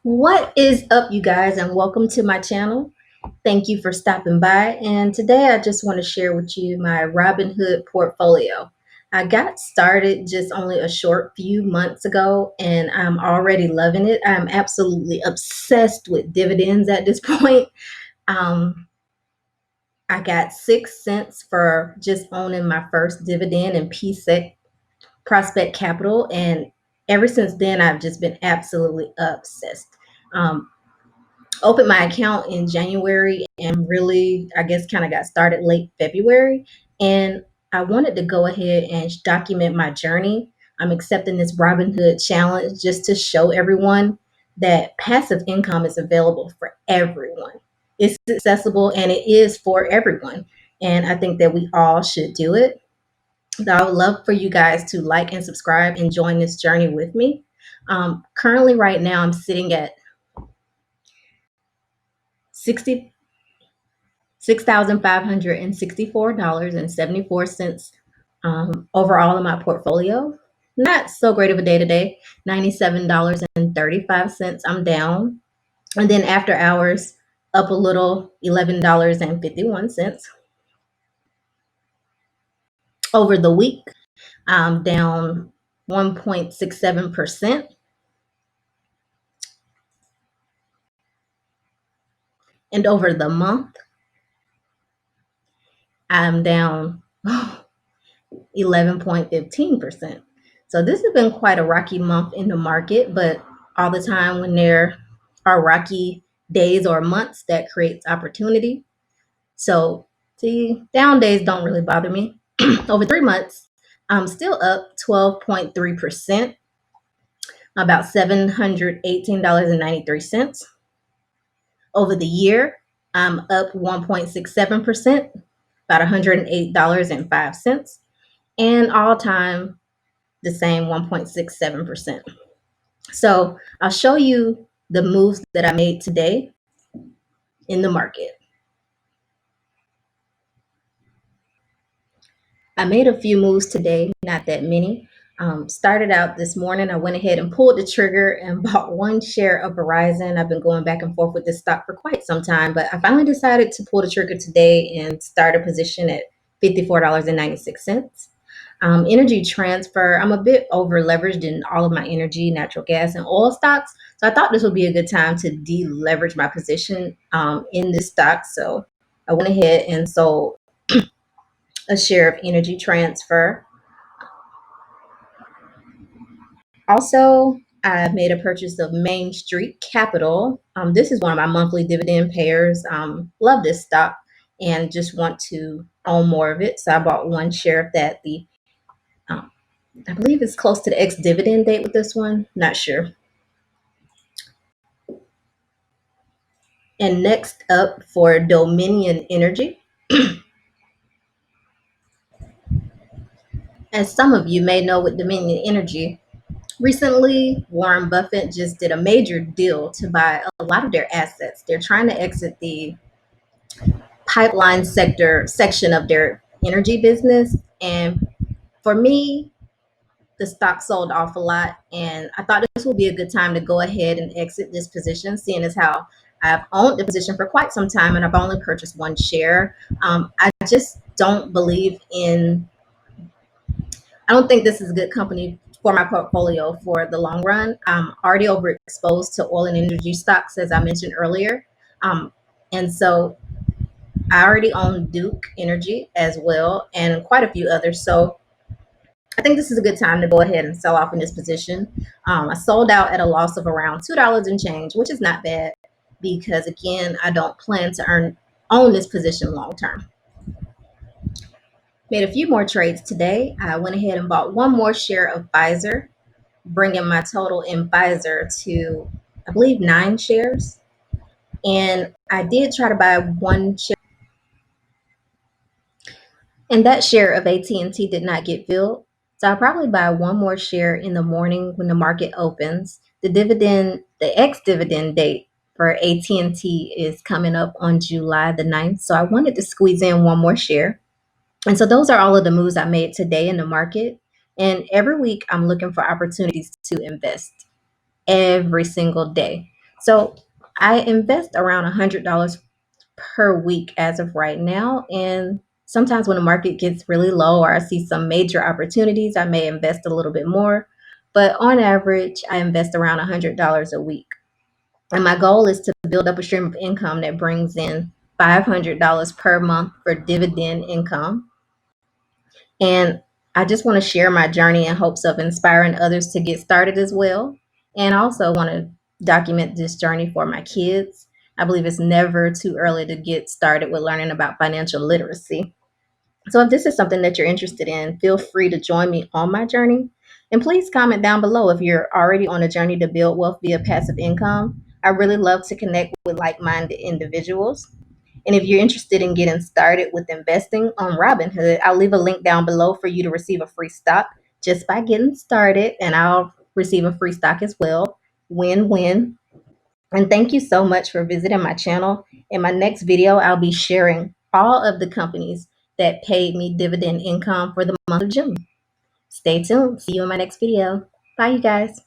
What is up, you guys, and welcome to my channel. Thank you for stopping by. And today I just want to share with you my Robinhood portfolio. I got started just only a short few months ago, and I'm already loving it. I'm absolutely obsessed with dividends at this point. Um, I got 6 cents for just owning my first dividend in PSEC Prospect Capital, and ever since then, I've just been absolutely obsessed. Um, Opened my account in January and really, I guess, kind of got started late February. And I wanted to go ahead and document my journey. I'm accepting this Robinhood challenge just to show everyone that passive income is available for everyone. It's accessible and it is for everyone. And I think that we all should do it. So I would love for you guys to like and subscribe and join this journey with me. Currently, right now, I'm sitting at 60 $6,564.74 overall in my portfolio. Not so great of a day today. $97.35. I'm down. And then after hours, up a little, $11.51. Over the week, I'm down 1.67%. And over the month, I'm down 11.15%. So this has been quite a rocky month in the market, but all the time when there are rocky days or months, that creates opportunity. So see, down days don't really bother me. Over 3 months, I'm still up 12.3%, about $718.93. Over the year, I'm up 1.67%, about $108.05. And all time, the same 1.67%. So I'll show you the moves that I made today in the market. I made a few moves today, not that many. Started out this morning, I went ahead and pulled the trigger and bought one share of Verizon. I've been going back and forth with this stock for quite some time, but I finally decided to pull the trigger today and start a position at $54.96. Energy transfer, I'm a bit over leveraged in all of my energy, natural gas, and oil stocks. So I thought this would be a good time to deleverage my position in this stock. So I went ahead and sold a share of energy transfer. Also, I made a purchase of Main Street Capital. This is one of my monthly dividend payers. Love this stock and just want to own more of it. So I bought one share of that. Um, I believe it's close to the ex-dividend date with this one. Not sure. And next up for Dominion Energy. As some of you may know with Dominion Energy, recently Warren Buffett just did a major deal to buy a lot of their assets. They're trying to exit the pipeline sector section of their energy business. And for me, the stock sold off a lot. And I thought this would be a good time to go ahead and exit this position, seeing as how I've owned the position for quite some time and I've only purchased one share. I just don't believe in, I don't think this is a good company for my portfolio for the long run. I'm already overexposed to oil and energy stocks, as I mentioned earlier. Um, and so I already own Duke Energy as well and quite a few others. So I think this is a good time to go ahead and sell off in this position. I sold out at a loss of around $2 and change, which is not bad because, again, I don't plan to own this position long term. Made a few more trades today. I went ahead and bought one more share of Pfizer, bringing my total in Pfizer to, I believe, 9 shares. And I did try to buy one share, and that share of AT&T did not get filled. So I'll probably buy one more share in the morning when the market opens. The ex-dividend date for AT&T is coming up on July the 9th. So I wanted to squeeze in one more share. And so those are all of the moves I made today in the market. And every week I'm looking for opportunities to invest every single day. So I invest around $100 per week as of right now. And sometimes when the market gets really low or I see some major opportunities, I may invest a little bit more. But on average, I invest around $100 a week. And my goal is to build up a stream of income that brings in $500 per month for dividend income. And I just want to share my journey in hopes of inspiring others to get started as well. And I also want to document this journey for my kids. I believe it's never too early to get started with learning about financial literacy. So if this is something that you're interested in, feel free to join me on my journey. And please comment down below if you're already on a journey to build wealth via passive income. I really love to connect with like minded individuals. And if you're interested in getting started with investing on Robinhood, I'll leave a link down below for you to receive a free stock just by getting started. And I'll receive a free stock as well. Win win. And thank you so much for visiting my channel. In my next video, I'll be sharing all of the companies that paid me dividend income for the month of June. Stay tuned. See you in my next video. Bye, you guys.